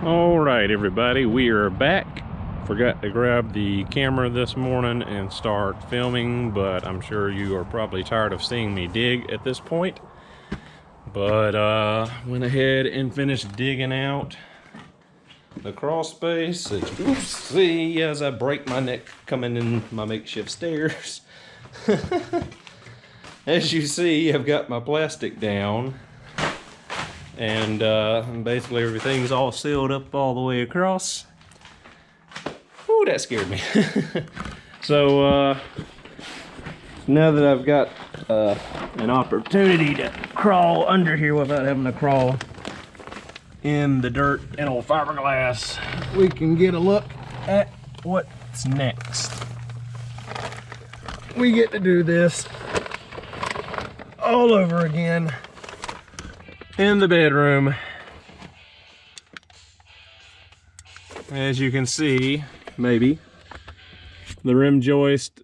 All right, everybody, we are back. Forgot to grab the camera this morning and start filming, but I'm sure you are probably tired of seeing me dig at this point. But went ahead and finished digging out the crawl space. See, as I break my neck coming in my makeshift stairs. As you see, I've got my plastic down. And basically everything's all sealed up all the way across. Ooh, that scared me. So now that I've got an opportunity to crawl under here without having to crawl in the dirt and old fiberglass, we can get a look at what's next. We get to do this all over again in the bedroom. As you can see, maybe, the rim joist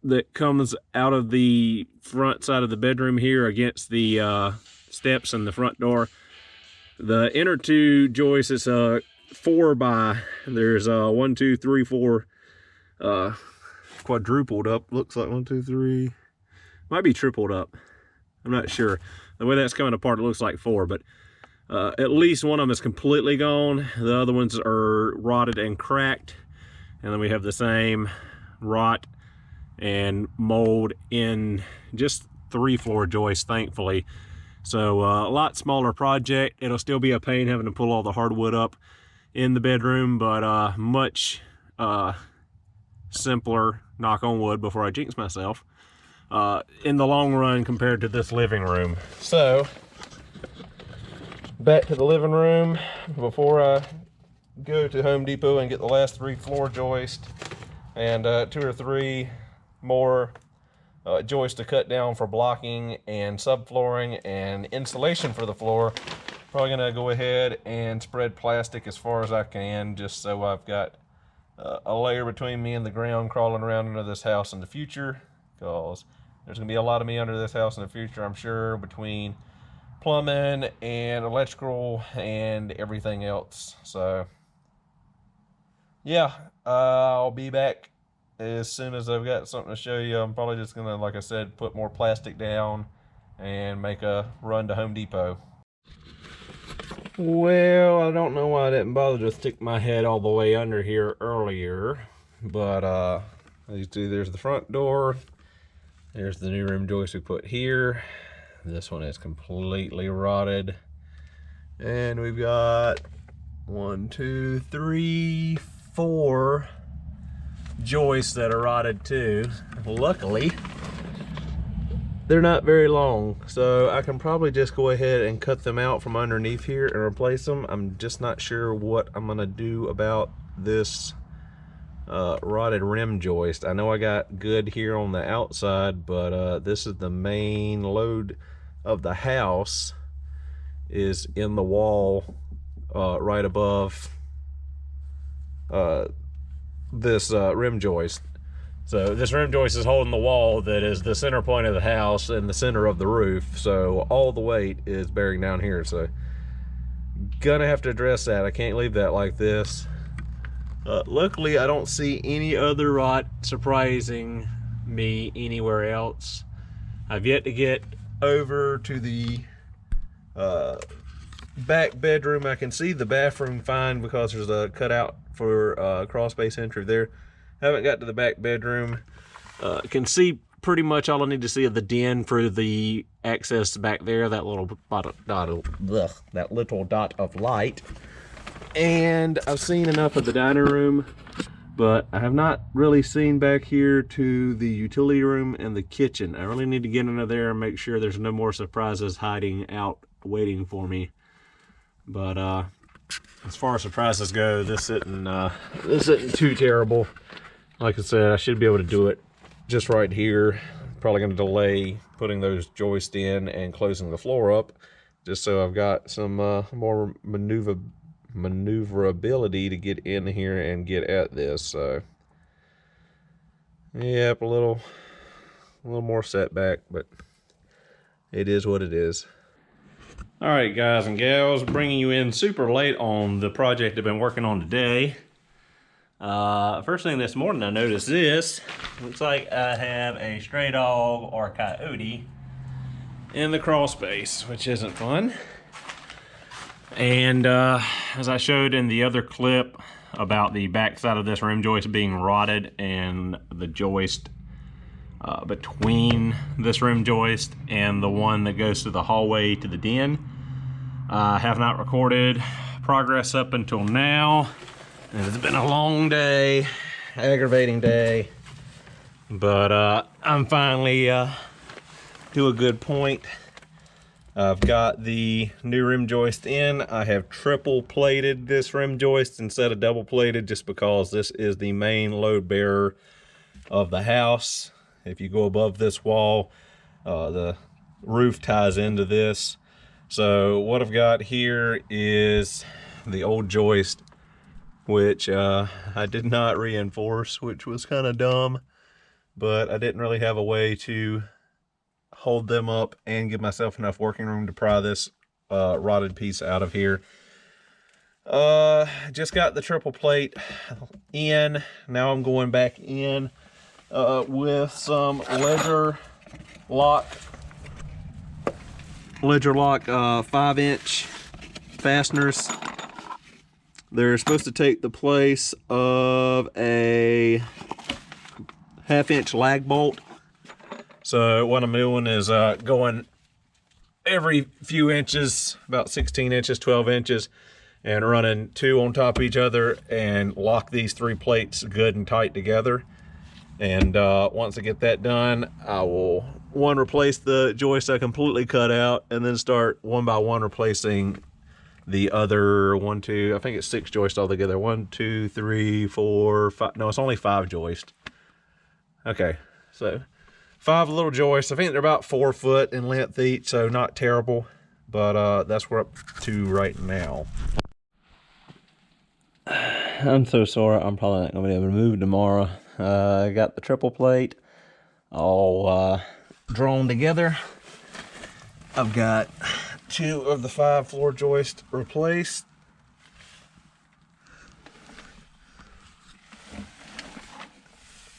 that comes out of the front side of the bedroom here against the steps and the front door. The inner two joists is 4 by, there's 1, 2, 3, 4 quadrupled up. Looks like 1, 2, 3, might be tripled up. I'm not sure. The way that's coming apart, it looks like 4, but at least one of them is completely gone. The other ones are rotted and cracked. And then we have the same rot and mold in just 3 floor joists, thankfully. So a lot smaller project. It'll still be a pain having to pull all the hardwood up in the bedroom, but much simpler, knock on wood before I jinx myself, in the long run compared to this living room. So back to the living room before I go to Home Depot and get the last 3 floor joists and 2 or 3 more joists to cut down for blocking and subflooring and insulation for the floor. Probably gonna go ahead and spread plastic as far as I can, just so I've got a layer between me and the ground crawling around under this house in the future, because there's gonna be a lot of me under this house in the future, I'm sure, between plumbing and electrical and everything else. So yeah, I'll be back as soon as I've got something to show you. I'm probably just gonna, like I said, put more plastic down and make a run to Home Depot. Well, I don't know why I didn't bother to stick my head all the way under here earlier, but as you see, there's the front door. There's the new rim joist we put here. This one is completely rotted. And we've got 1, 2, 3, 4 joists that are rotted too. Luckily, they're not very long, so I can probably just go ahead and cut them out from underneath here and replace them. I'm just not sure what I'm gonna do about this rotted rim joist. I know I got good here on the outside, but this is the main load of the house, is in the wall right above this rim joist. So this rim joist is holding the wall that is the center point of the house and the center of the roof, so all the weight is bearing down here. So gonna have to address that. I can't leave that like this. Luckily, I don't see any other rot surprising me anywhere else. I've yet to get over to the back bedroom. I can see the bathroom fine because there's a cutout for crawl space entry there. Haven't got to the back bedroom. Can see pretty much all I need to see of the den for the access back there, that little dot of light. And I've seen enough of the dining room, but I have not really seen back here to the utility room and the kitchen. I really need to get into there and make sure there's no more surprises hiding out waiting for me. But as far as surprises go, this isn't too terrible. Like I said, I should be able to do it just right here. Probably going to delay putting those joists in and closing the floor up, just so I've got some more maneuverability to get in here and get at this. So yep, a little more setback, but it is what it is. All right, guys and gals, bringing you in super late on the project I've been working on today. First thing this morning I noticed this. Looks like I have a stray dog or a coyote in the crawl space, which isn't fun. And as I showed in the other clip about the back side of this rim joist being rotted and the joist between this rim joist and the one that goes to the hallway to the den, I have not recorded progress up until now. It's been a long day, aggravating day, but I'm finally to a good point. I've got the new rim joist in. I have triple plated this rim joist instead of double plated just because this is the main load bearer of the house. If you go above this wall, the roof ties into this. So what I've got here is the old joist, which I did not reinforce, which was kind of dumb, but I didn't really have a way to hold them up and give myself enough working room to pry this rotted piece out of here. Just got the triple plate in. Now I'm going back in with some ledger lock 5-inch fasteners. They're supposed to take the place of a 1/2-inch lag bolt. So what I'm doing is going every few inches, about 16 inches, 12 inches, and running 2 on top of each other and lock these 3 plates good and tight together. And once I get that done, I will replace the joist I completely cut out, and then start one by one replacing the other 1, 2, I think it's 6 joists altogether. 1, 2, 3, 4, 5. No, it's only 5 joists. Okay, so 5 little joists. I think they're about 4 foot in length each, so not terrible, but that's what we're up to right now. I'm so sorry, I'm probably not gonna be able to move tomorrow. I got the triple plate all drawn together. I've got 2 of the 5 floor joists replaced.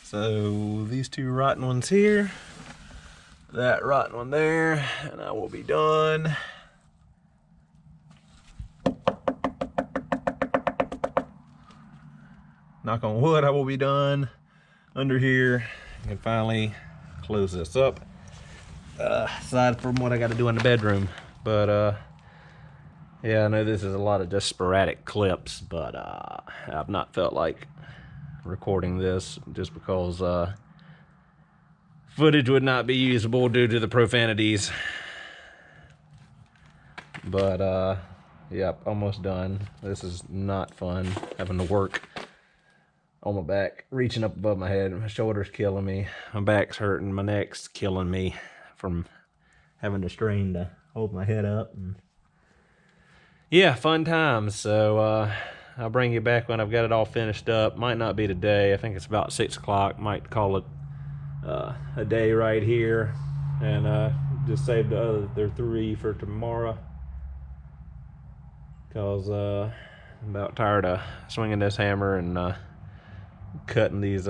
So these 2 rotten ones here, that rotten one there, and I will be done. Knock on wood, I will be done under here and finally close this up. Aside from what I got to do in the bedroom, but yeah, I know this is a lot of just sporadic clips, but I've not felt like recording this just because footage would not be usable due to the profanities. But yep, almost done. This is not fun, having to work on my back, reaching up above my head. My shoulder's killing me, my back's hurting, my neck's killing me from having to strain to hold my head up. And yeah, fun times. So I'll bring you back when I've got it all finished up. Might not be today. I think it's about 6 o'clock. Might call it a day right here, and just save the other 3 for tomorrow, because I'm about tired of swinging this hammer and cutting these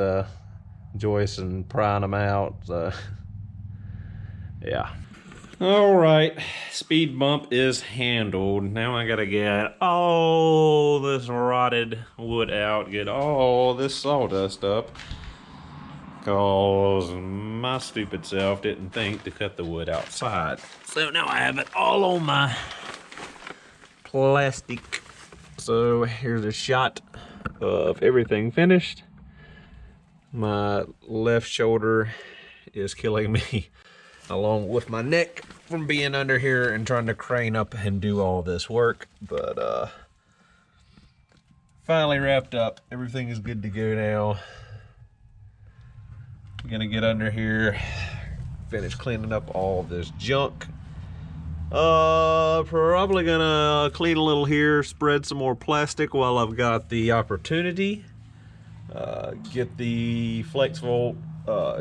joists and prying them out. Yeah. All right, speed bump is handled. Now I gotta get all this rotted wood out, get all this sawdust up, cause my stupid self didn't think to cut the wood outside. So now I have it all on my plastic. So here's a shot of everything finished. My left shoulder is killing me, along with my neck, from being under here and trying to crane up and do all this work. But finally wrapped up. Everything is good to go now. I'm gonna get under here, finish cleaning up all this junk. Probably gonna clean a little here, spread some more plastic while I've got the opportunity. Get the flex volt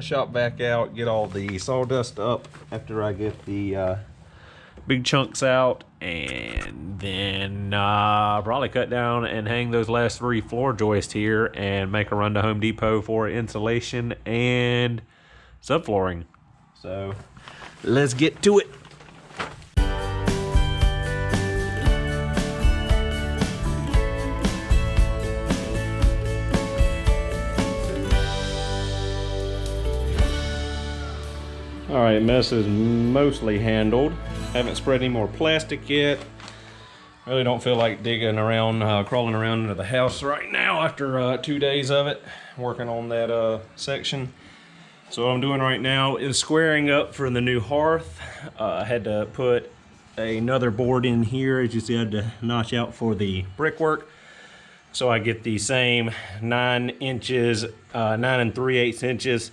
shop vac out, get all the sawdust up after I get the big chunks out, and then probably cut down and hang those last 3 floor joists here and make a run to Home Depot for insulation and subflooring. So let's get to it. All right, mess is mostly handled. Haven't spread any more plastic yet. Really don't feel like digging around, crawling around into the house right now after 2 days of it, working on that section. So what I'm doing right now is squaring up for the new hearth. I had to put another board in here. As you see, I had to notch out for the brickwork. So I get the same 9 inches, 9 3/8 inches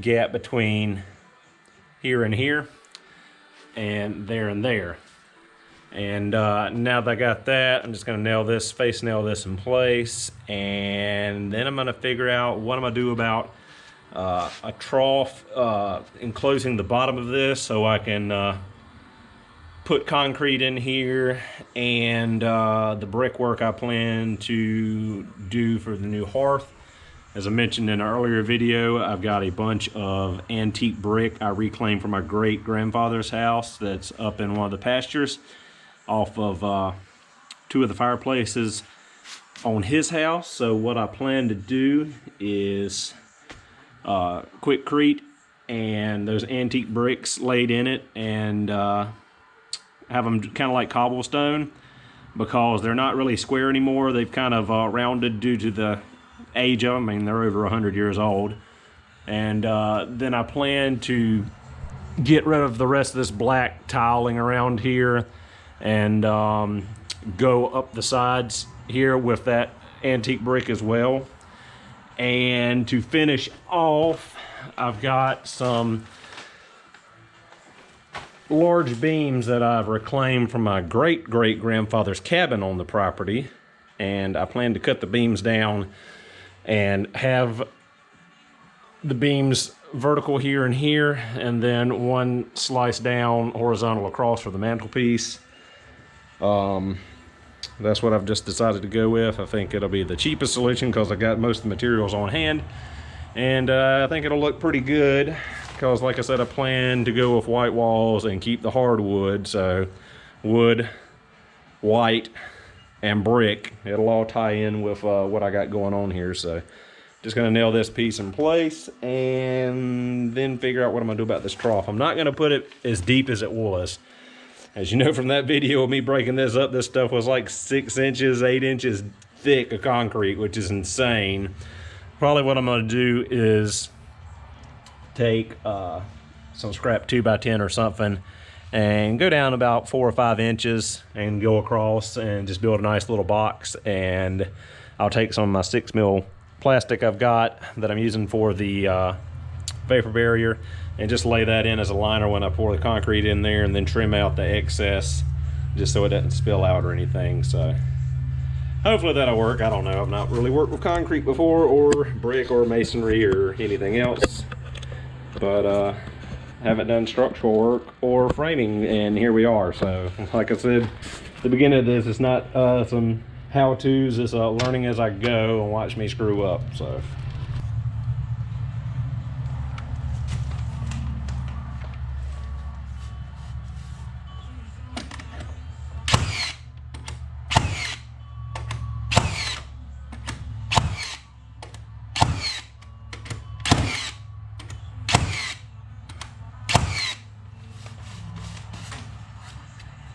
gap between here and here, and there and there. And now that I got that, I'm just gonna face nail this in place, and then I'm gonna figure out what I'm gonna do about a trough enclosing the bottom of this, so I can put concrete in here, and the brickwork I plan to do for the new hearth. As I mentioned in an earlier video, I've got a bunch of antique brick I reclaimed from my great-grandfather's house that's up in one of the pastures off of 2 of the fireplaces on his house. So what I plan to do is quickcrete and those antique bricks laid in it, and have them kind of like cobblestone, because they're not really square anymore. They've kind of rounded due to the age of them. I mean, they're over 100 years old. And then I plan to get rid of the rest of this black tiling around here and go up the sides here with that antique brick as well. And to finish off, I've got some large beams that I've reclaimed from my great-great-grandfather's cabin on the property, and I plan to cut the beams down and have the beams vertical here and here, and then one slice down horizontal across for the mantelpiece. That's what I've just decided to go with. I think it'll be the cheapest solution because I got most of the materials on hand, and I think it'll look pretty good because, like I said, I plan to go with white walls and keep the hardwood. So wood, white, and brick, it'll all tie in with what I got going on here. So just gonna nail this piece in place and then figure out what I'm gonna do about this trough. I'm not gonna put it as deep as it was. As you know from that video of me breaking this up, this stuff was like 6 inches, 8 inches thick of concrete, which is insane. Probably what I'm gonna do is take some scrap 2x10 or something and go down about 4 or 5 inches and go across and just build a nice little box. And I'll take some of my 6mm plastic I've got that I'm using for the vapor barrier and just lay that in as a liner when I pour the concrete in there, and then trim out the excess just so it doesn't spill out or anything. So hopefully that'll work. I don't know. I've not really worked with concrete before, or brick or masonry or anything else, but haven't done structural work or framing, and here we are. So like I said at the beginning of this, it's not some how-tos, it's learning as I go and watch me screw up. So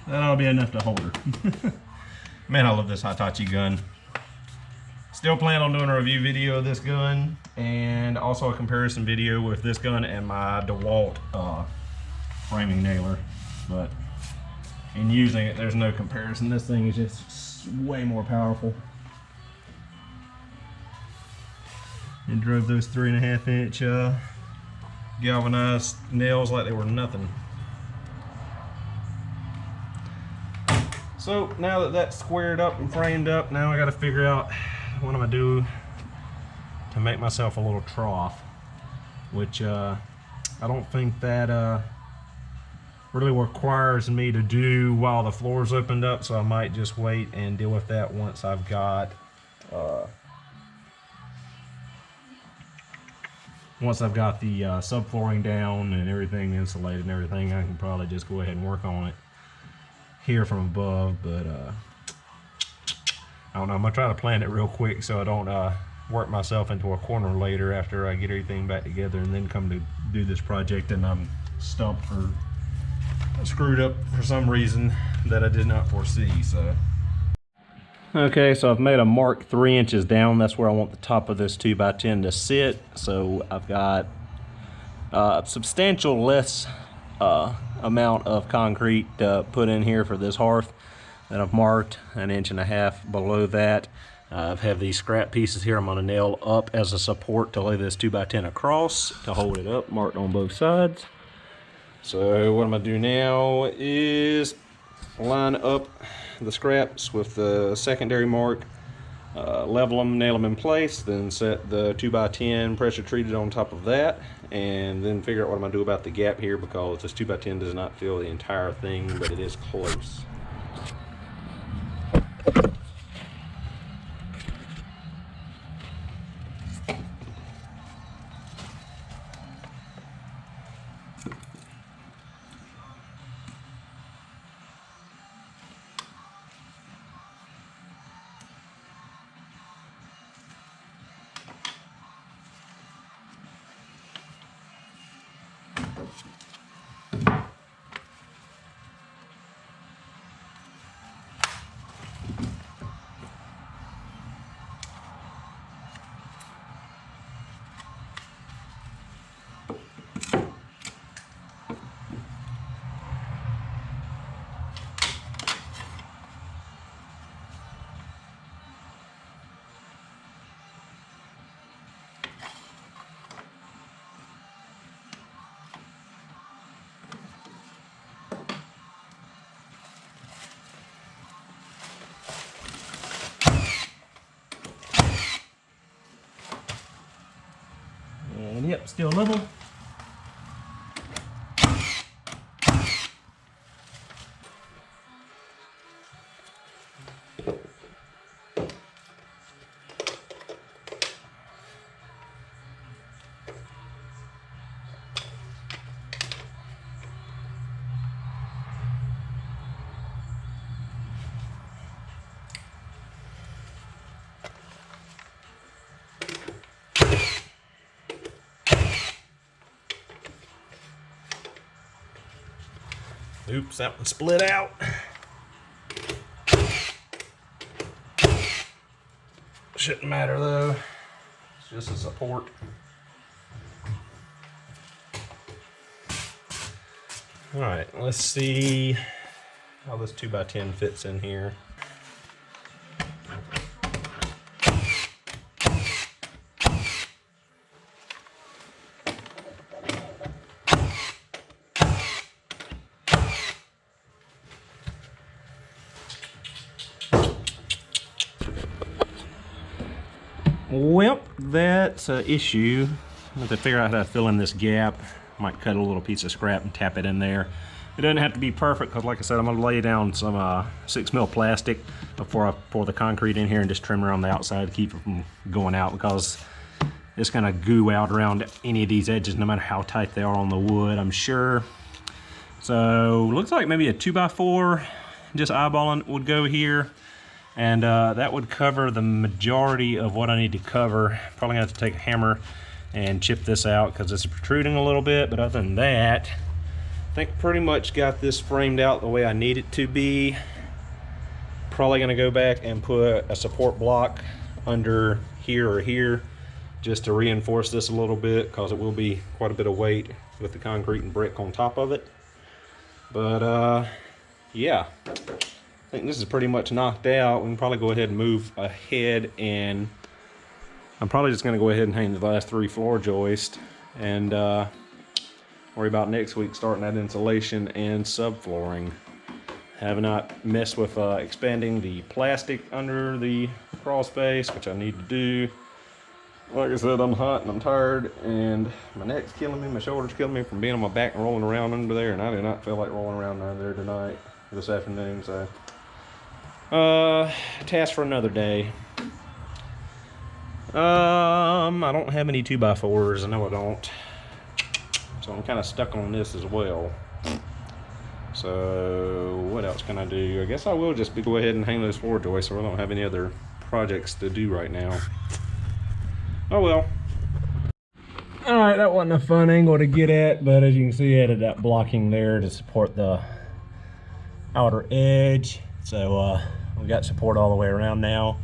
that'll be enough to hold her. Man, I love this Hitachi gun. Still plan on doing a review video of this gun, and also a comparison video with this gun and my DeWalt framing nailer. But in using it, there's no comparison. This thing is just way more powerful. And drove those 3.5 inch galvanized nails like they were nothing. So now that that's squared up and framed up, now I got to figure out what I'm gonna do to make myself a little trough, which I don't think that really requires me to do while the floor's opened up, so I might just wait and deal with that once I've got the subflooring down and everything insulated and everything. I can probably just go ahead and work on it here from above, but I don't know. I'm gonna try to plan it real quick so I don't work myself into a corner later after I get everything back together and then come to do this project and I'm stumped or screwed up for some reason that I did not foresee. So okay, so I've made a mark 3 inches down. That's where I want the top of this 2x10 to sit. So I've got a substantial less amount of concrete to put in here for this hearth that I've marked 1.5 inches below that. I have these scrap pieces here I'm going to nail up as a support to lay this 2x10 across to hold it up, marked on both sides. So what I'm going to do now is line up the scraps with the secondary mark, level them, nail them in place, then set the 2x10 pressure treated on top of that, and then figure out what I'm going to do about the gap here, because this 2x10 does not fill the entire thing, but it is close. And yep, still level. Oops, that one split out. Shouldn't matter though. It's just a support. All right, let's see how this 2x10 fits in here. Well, that's an issue. I have to figure out how to fill in this gap. Might cut a little piece of scrap and tap it in there. It doesn't have to be perfect, because like I said, I'm going to lay down some 6mm plastic before I pour the concrete in here and just trim around the outside to keep it from going out, because it's going to goo out around any of these edges no matter how tight they are on the wood, I'm sure. So looks like maybe a 2x4 just eyeballing would go here. And that would cover the majority of what I need to cover. Probably gonna have to take a hammer and chip this out because it's protruding a little bit, but other than that, I think pretty much got this framed out the way I need it to be. Probably gonna go back and put a support block under here or here just to reinforce this a little bit, because it will be quite a bit of weight with the concrete and brick on top of it. But yeah. I think this is pretty much knocked out. We can probably go ahead and move ahead, and I'm probably just going to go ahead and hang the last 3 floor joists and worry about next week starting that insulation and subflooring. Have not messed with expanding the plastic under the crawl space, which I need to do. Like I said, I'm hot and I'm tired, and my neck's killing me, my shoulder's killing me from being on my back and rolling around under there, and I do not feel like rolling around under there tonight, this afternoon, so. Task for another day. I don't have any 2x4s, I know I don't. So I'm kind of stuck on this as well. So what else can I do? I guess I will just go ahead and hang those floor joists, so I don't have any other projects to do right now. Oh well. Alright, that wasn't a fun angle to get at, but as you can see, I added that blocking there to support the outer edge. So we got support all the way around now.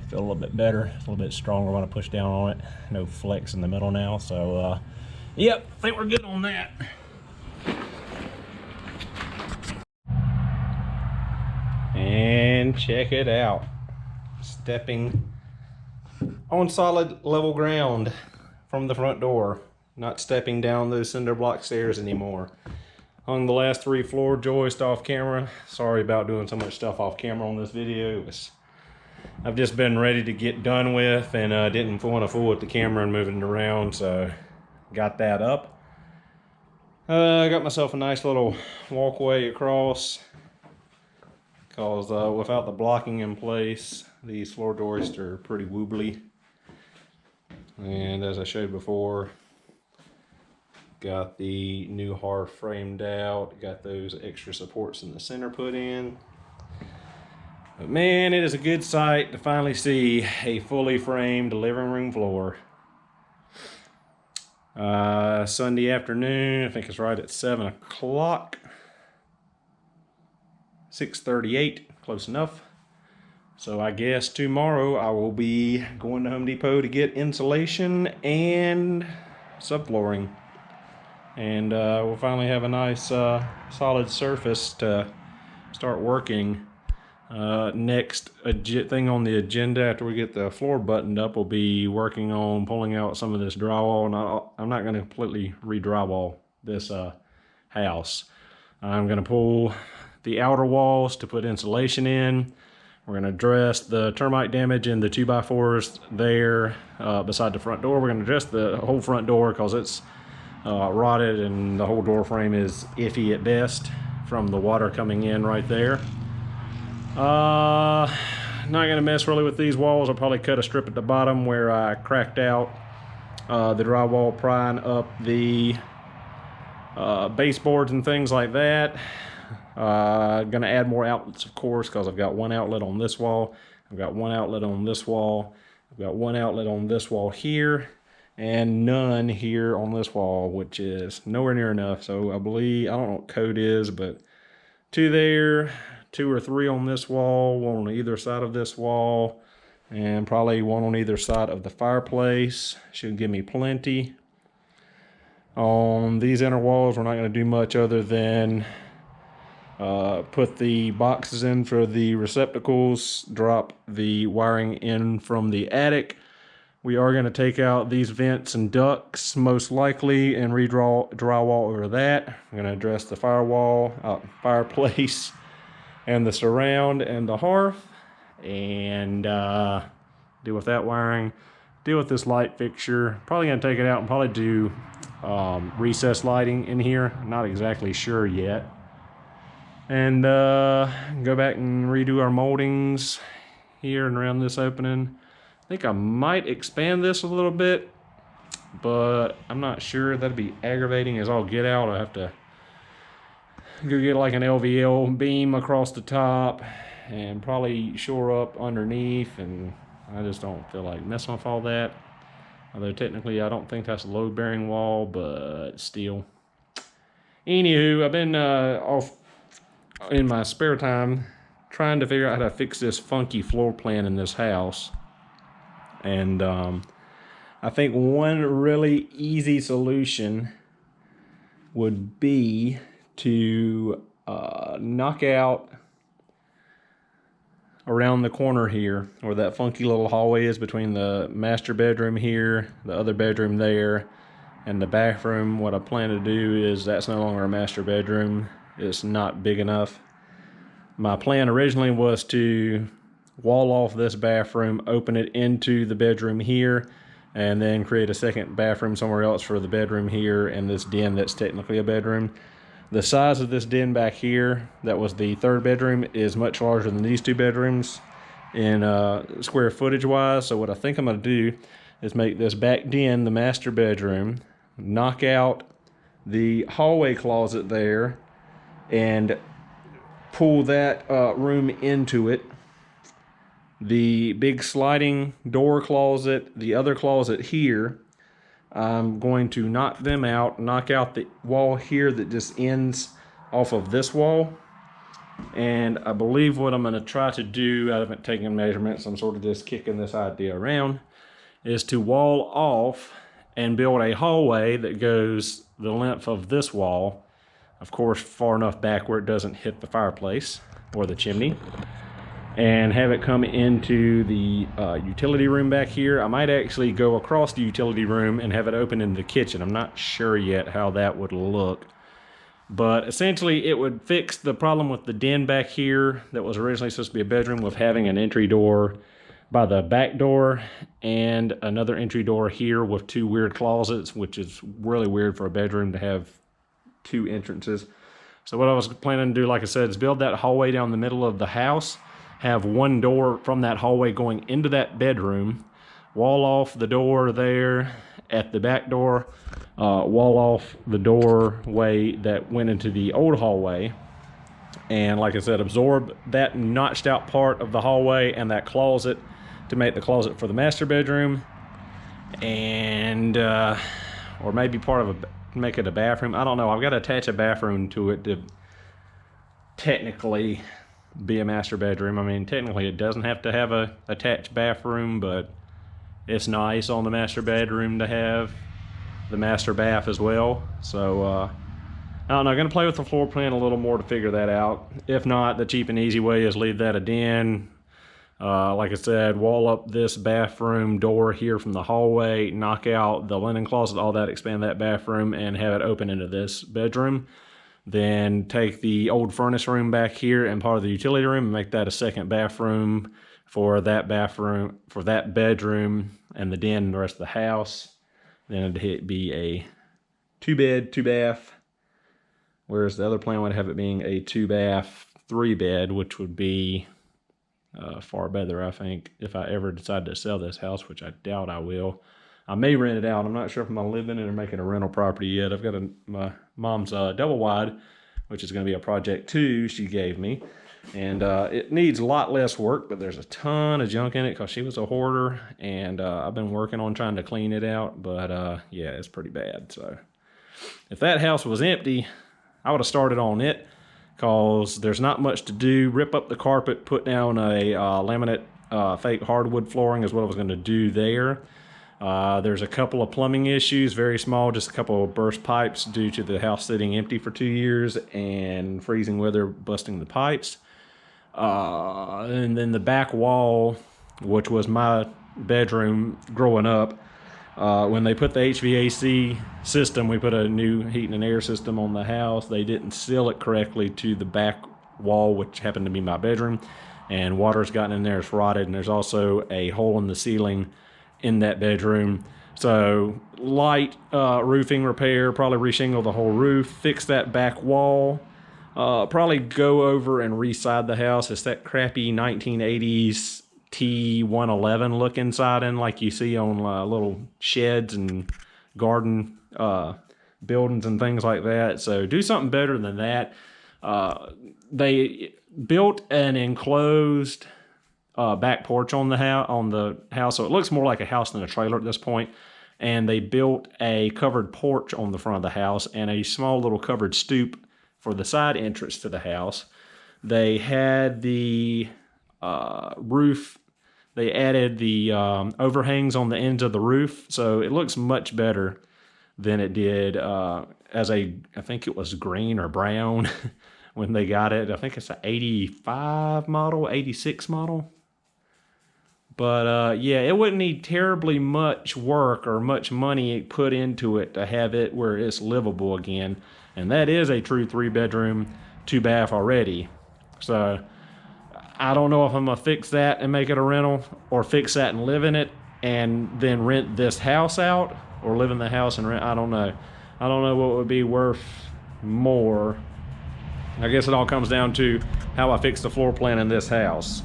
Feel a little bit better, a little bit stronger when I push down on it. No flex in the middle now, so yep, I think we're good on that. And check it out. Stepping on solid level ground from the front door. Not stepping down those cinder block stairs anymore. Hung the last 3 floor joists off camera. Sorry about doing so much stuff off camera on this video. I've just been ready to get done with, and didn't want to fool with the camera and moving it around, so got that up. I got myself a nice little walkway across, because without the blocking in place, these floor joists are pretty wobbly. And as I showed before, got the new hearth framed out, got those extra supports in the center put in. But man, it is a good sight to finally see a fully framed living room floor. Sunday afternoon, I think it's right at 7 o'clock. 6:38, close enough. So I guess tomorrow I will be going to Home Depot to get insulation and subflooring. And we'll finally have a nice solid surface to start working. Next thing on the agenda after we get the floor buttoned up will be working on pulling out some of this drywall. And I'm not going to completely re-drywall this house. I'm going to pull the outer walls to put insulation in. We're going to address the termite damage in the 2x4s there beside the front door. We're going to address the whole front door because it's rotted and the whole door frame is iffy at best from the water coming in right there. Not gonna mess really with these walls. I'll probably cut a strip at the bottom where I cracked out the drywall, prying up the baseboards and things like that. Gonna add more outlets, of course, because I've got one outlet on this wall, I've got one outlet on this wall, I've got one outlet on this wall here, and none here on this wall, which is nowhere near enough. So I believe, I don't know what code is, but 2 there, 2 or 3 on this wall, 1 on either side of this wall, and probably 1 on either side of the fireplace. Should give me plenty. On these inner walls, we're not going to do much other than put the boxes in for the receptacles, drop the wiring in from the attic. We are going to take out these vents and ducts most likely and drywall over that. I'm going to address the fireplace and the surround and the hearth, and deal with that wiring, deal with this light fixture. Probably going to take it out and probably do recessed lighting in here. Not exactly sure yet. And go back and redo our moldings here and around this opening. I think I might expand this a little bit, but I'm not sure. That'd be aggravating as all get out. I have to go get like an LVL beam across the top and probably shore up underneath, and I just don't feel like messing with all that. Although technically I don't think that's a load bearing wall, but still. Anywho, I've been off in my spare time trying to figure out how to fix this funky floor plan in this house. And I think one really easy solution would be to knock out around the corner here where that funky little hallway is between the master bedroom here, the other bedroom there, and the bathroom. What I plan to do is, that's no longer a master bedroom. It's not big enough. My plan originally was to wall off this bathroom, open it into the bedroom here, and then create a second bathroom somewhere else for the bedroom here and this den that's technically a bedroom. The size of this den back here, that was the third bedroom, is much larger than these two bedrooms in square footage wise. So what I think I'm going to do is make this back den the master bedroom, knock out the hallway closet there, and pull that room into it. The big sliding door closet, the other closet here, I'm going to knock them out, knock out the wall here that just ends off of this wall. And I believe what I'm going to try to do, I haven't taken measurements, I'm sort of just kicking this idea around, is to wall off and build a hallway that goes the length of this wall. Of course, far enough back where it doesn't hit the fireplace or the chimney. And have it come into the utility room back here. I might actually go across the utility room and have it open into the kitchen. I'm not sure yet how that would look. But essentially, it would fix the problem with the den back here that was originally supposed to be a bedroom, with having an entry door by the back door and another entry door here with two weird closets, which is really weird for a bedroom to have two entrances. So what I was planning to do, like I said, is build that hallway down the middle of the house, have one door from that hallway going into that bedroom, wall off the door there at the back door, wall off the doorway that went into the old hallway, and like I said, absorb that notched out part of the hallway and that closet to make the closet for the master bedroom, and or maybe part of make it a bathroom. I don't know. I've got to attach a bathroom to it to technically be a master bedroom. I mean, technically it doesn't have to have a attached bathroom, but it's nice on the master bedroom to have the master bath as well. So I don't know, I'm gonna play with the floor plan a little more to figure that out. If not, the cheap and easy way is leave that a den. Like I said, wall up this bathroom door here from the hallway, knock out the linen closet, all that, expand that bathroom, and have it open into this bedroom. Then take the old furnace room back here and part of the utility room and make that a second bathroom for that bedroom and the den and the rest of the house. Then it'd be a 2-bed, 2-bath, whereas the other plan would have it being a 2-bath, 3-bed, which would be far better, I think, if I ever decide to sell this house, which I doubt I will. I may rent it out. I'm not sure if I'm going to live in it or making a rental property yet. I've got my mom's double wide, which is going to be a project 2 she gave me. And it needs a lot less work, but there's a ton of junk in it because she was a hoarder. And I've been working on trying to clean it out. But yeah, it's pretty bad. So if that house was empty, I would have started on it, because there's not much to do. Rip up the carpet, put down a laminate fake hardwood flooring is what I was going to do there. There's a couple of plumbing issues, very small, just a couple of burst pipes due to the house sitting empty for 2 years and freezing weather busting the pipes. And then the back wall, which was my bedroom growing up, when they put the HVAC system, we put a new heating and air system on the house. They didn't seal it correctly to the back wall, which happened to be my bedroom, and water's gotten in there, it's rotted, and there's also a hole in the ceiling in that bedroom. So light roofing repair, probably reshingle the whole roof, fix that back wall, probably go over and re-side the house. It's that crappy 1980s T111 looking siding like you see on little sheds and garden buildings and things like that. So do something better than that. They built an enclosed back porch on the house, so it looks more like a house than a trailer at this point. And they built a covered porch on the front of the house and a small little covered stoop for the side entrance to the house. They had the roof. They added the overhangs on the ends of the roof, so it looks much better than it did as I think it was green or brown when they got it. I think it's an 85 model, 86 model. But yeah, it wouldn't need terribly much work or much money put into it to have it where it's livable again. And that is a true 3-bedroom, 2-bath already. So I don't know if I'm gonna fix that and make it a rental, or fix that and live in it and then rent this house out, or live in the house and rent. I don't know. I don't know what would be worth more. I guess it all comes down to how I fix the floor plan in this house.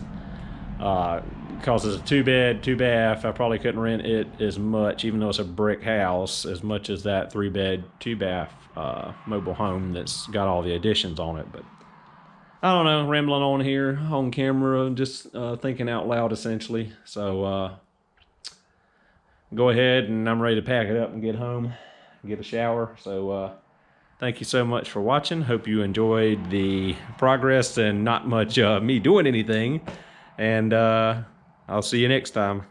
Because it's a 2-bed, 2-bath, I probably couldn't rent it as much, even though it's a brick house, as much as that 3-bed, 2-bath mobile home that's got all the additions on it. But I don't know, rambling on here on camera, just thinking out loud essentially. So go ahead, and I'm ready to pack it up and get home, get a shower. So thank you so much for watching. Hope you enjoyed the progress and not much me doing anything. And I'll see you next time.